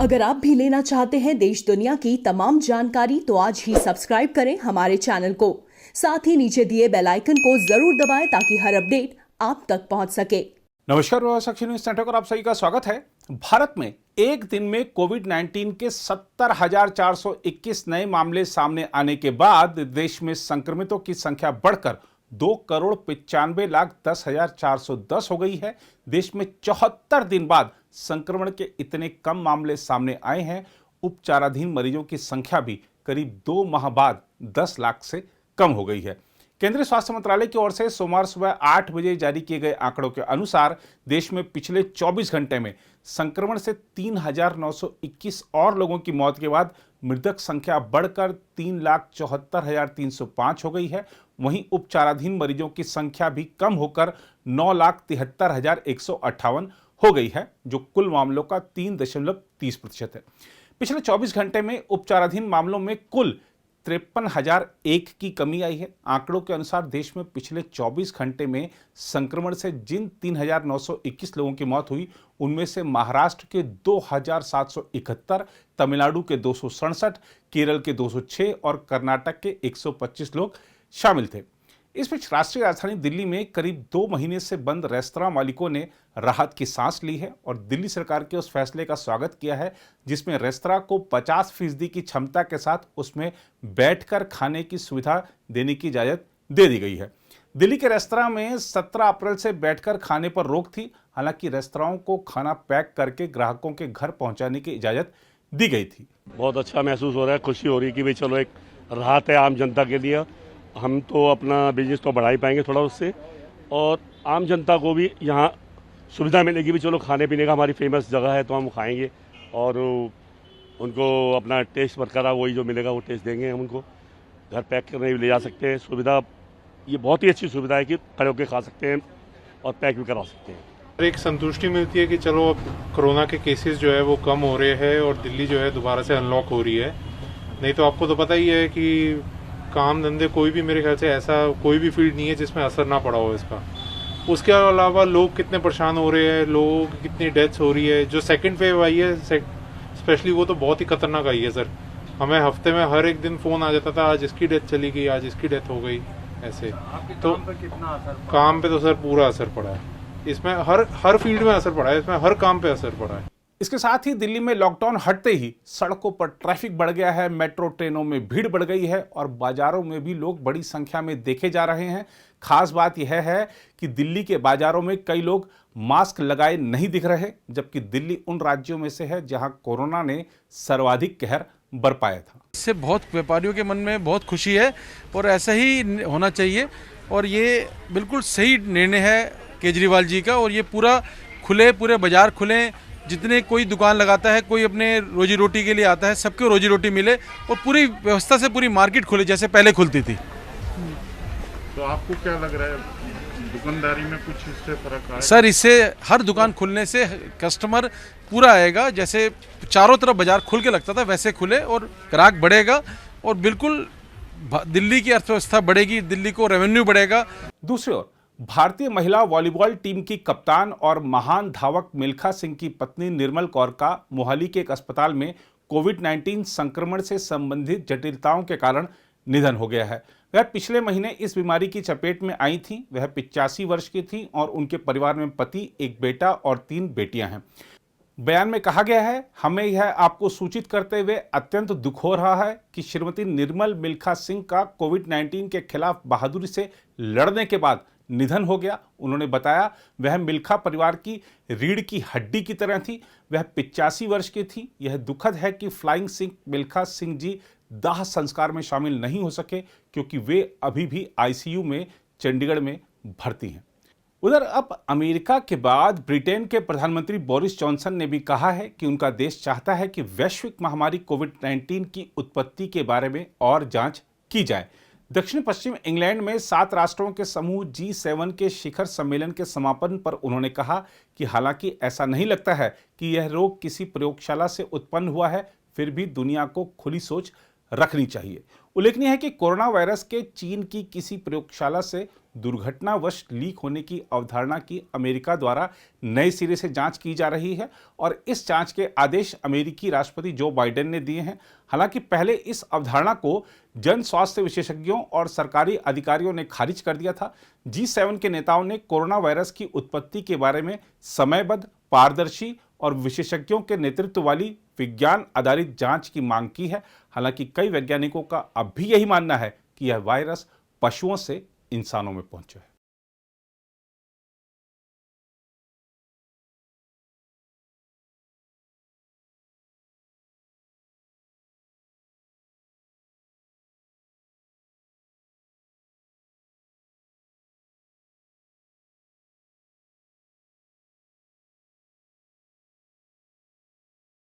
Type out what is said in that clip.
अगर आप भी लेना चाहते हैं देश दुनिया की तमाम जानकारी तो आज ही सब्सक्राइब करें हमारे चैनल को। साथ ही नीचे दिए बेल आइकन को जरूर दबाएं ताकि हर अपडेट आप तक पहुंच सके। नमस्कार, साक्षी न्यूज नेटवर्क पर आप सभी का स्वागत है। भारत में एक दिन में कोविड-19 के 70,421 नए मामले सामने आने के बाद देश में संक्रमितों की संख्या बढ़कर 2,95,10,410 हो गई है। देश में 74 दिन बाद संक्रमण के इतने कम मामले सामने आए हैं। उपचाराधीन मरीजों की संख्या भी करीब 2 माह बाद 10 लाख से कम हो गई है। केंद्रीय स्वास्थ्य मंत्रालय की ओर से सोमवार सुबह 8 बजे जारी किए गए आंकड़ों के अनुसार देश में पिछले 24 घंटे में संक्रमण से 3,921 और लोगों की मौत के बाद मृतक संख्या बढ़कर 3,74,305 हो गई है। वहीं उपचाराधीन मरीजों की संख्या भी कम होकर 9,73,158 हो गई है, जो कुल मामलों का 3.30% है। पिछले 24 घंटे में उपचाराधीन मामलों में कुल 53,001 की कमी आई है। आंकड़ों के अनुसार देश में पिछले 24 घंटे में संक्रमण से जिन 3,921 लोगों की मौत हुई, उनमें से महाराष्ट्र के 2,771, तमिलनाडु के 267, केरल के 206 और कर्नाटक के 125 लोग शामिल थे। इस बीच राष्ट्रीय राजधानी दिल्ली में करीब 2 महीने से बंद रेस्तरां मालिकों ने राहत की सांस ली है और दिल्ली सरकार के उस फैसले का स्वागत किया है जिसमें रेस्तरां को 50% की क्षमता के साथ उसमें बैठकर खाने की सुविधा देने की इजाज़त दे दी गई है। दिल्ली के रेस्तरां में 17 अप्रैल से बैठकर खाने पर रोक थी। हालांकि रेस्तराओं को खाना पैक करके ग्राहकों के घर पहुंचाने की इजाज़त दी गई थी। बहुत अच्छा महसूस हो रहा है, खुशी हो रही है कि भाई चलो एक राहत है आम जनता के लिए। हम तो अपना बिजनेस तो बढ़ा ही पाएंगे थोड़ा उससे, और आम जनता को भी यहाँ सुविधा मिलेगी भी चलो खाने पीने का हमारी फेमस जगह है तो हम खाएंगे और उनको अपना टेस्ट बरकरार वही जो मिलेगा वो टेस्ट देंगे। हम उनको घर पैक करने भी ले जा सकते हैं। सुविधा ये बहुत ही अच्छी सुविधा है कि खड़े होकर खा सकते हैं और पैक भी करा सकते हैं। एक संतुष्टि मिलती है कि चलो अब कोरोना के केसेस जो है वो कम हो रहे हैं और दिल्ली जो है दोबारा से अनलॉक हो रही है। नहीं तो आपको तो पता ही है कि काम धंधे कोई भी मेरे ख्याल से ऐसा कोई भी फील्ड नहीं है जिसमें असर ना पड़ा हो इसका। उसके अलावा लोग कितने परेशान हो रहे हैं, लोग कितनी डेथ्स हो रही है। जो सेकंड वेव आई है स्पेशली वो तो बहुत ही खतरनाक आई है सर। हमें हफ्ते में हर एक दिन फोन आ जाता था, आज इसकी डेथ चली गई, आज इसकी डेथ हो गई। ऐसे तो काम पे कितना असर पड़ा? काम पे तो सर पूरा असर पड़ा है। इसमें हर फील्ड में असर पड़ा है, इसमें हर काम पे असर पड़ा है। इसके साथ ही दिल्ली में लॉकडाउन हटते ही सड़कों पर ट्रैफिक बढ़ गया है, मेट्रो ट्रेनों में भीड़ बढ़ गई है और बाजारों में भी लोग बड़ी संख्या में देखे जा रहे हैं। खास बात यह है कि दिल्ली के बाजारों में कई लोग मास्क लगाए नहीं दिख रहे, जबकि दिल्ली उन राज्यों में से है जहां कोरोना ने सर्वाधिक कहर बरपाया था। इससे बहुत व्यापारियों के मन में बहुत खुशी है और ऐसा ही होना चाहिए और ये बिल्कुल सही निर्णय है केजरीवाल जी का। और ये पूरा खुले, पूरे बाजार खुले, जितने कोई दुकान लगाता है, कोई अपने रोजी रोटी के लिए आता है, सबको रोजी रोटी मिले और पूरी व्यवस्था से पूरी मार्केट खुले जैसे पहले खुलती थी। तो आपको क्या लग रहा है, दुकानदारी में कुछ इससे फर्क आया? सर, इससे हर दुकान खुलने से कस्टमर पूरा आएगा। जैसे चारों तरफ बाजार खुल के लगता था वैसे खुले और ग्राहक बढ़ेगा और बिल्कुल दिल्ली की अर्थव्यवस्था बढ़ेगी, दिल्ली को रेवेन्यू बढ़ेगा। दूसरी ओर भारतीय महिला वॉलीबॉल टीम की कप्तान और महान धावक मिल्खा सिंह की पत्नी निर्मल कौर का मोहाली के एक अस्पताल में कोविड-19 संक्रमण से संबंधित जटिलताओं के कारण निधन हो गया है। वह पिछले महीने इस बीमारी की चपेट में आई थी। वह 85 वर्ष की थी और उनके परिवार में पति, एक बेटा और 3 बेटियां हैं। बयान में कहा गया है, हमें यह आपको सूचित करते हुए अत्यंत दुख हो रहा है कि श्रीमती निर्मल मिल्खा सिंह का कोविड-19 के खिलाफ बहादुरी से लड़ने के बाद निधन हो गया। उन्होंने बताया, वह मिल्खा परिवार की रीढ़ की हड्डी की तरह थी। वह 85 वर्ष की थी। यह दुखद है कि फ्लाइंग सिंह मिल्खा सिंह जी दाह संस्कार में शामिल नहीं हो सके क्योंकि वे अभी भी आईसीयू में चंडीगढ़ में भर्ती हैं। उधर अब अमेरिका के बाद ब्रिटेन के प्रधानमंत्री बोरिस जॉनसन ने भी कहा है कि उनका देश चाहता है कि वैश्विक महामारी कोविड-19 की उत्पत्ति के बारे में और जांच की जाए। दक्षिण पश्चिम इंग्लैंड में 7 राष्ट्रों के समूह G7 के शिखर सम्मेलन के समापन पर उन्होंने कहा कि हालांकि ऐसा नहीं लगता है कि यह रोग किसी प्रयोगशाला से उत्पन्न हुआ है, फिर भी दुनिया को खुली सोच रखनी चाहिए। उल्लेखनीय है कि कोरोना वायरस के चीन की किसी प्रयोगशाला से दुर्घटनावश लीक होने की अवधारणा की अमेरिका द्वारा नए सिरे से जांच की जा रही है और इस जांच के आदेश अमेरिकी राष्ट्रपति जो बाइडेन ने दिए हैं। हालांकि पहले इस अवधारणा को जन स्वास्थ्य विशेषज्ञों और सरकारी अधिकारियों ने खारिज कर दिया था। G7 के नेताओं ने कोरोना वायरस की उत्पत्ति के बारे में समयबद्ध, पारदर्शी और विशेषज्ञों के नेतृत्व वाली विज्ञान आधारित जांच की मांग की है। हालांकि कई वैज्ञानिकों का अब भी यही मानना है कि यह वायरस पशुओं से इंसानों में पहुंचा है।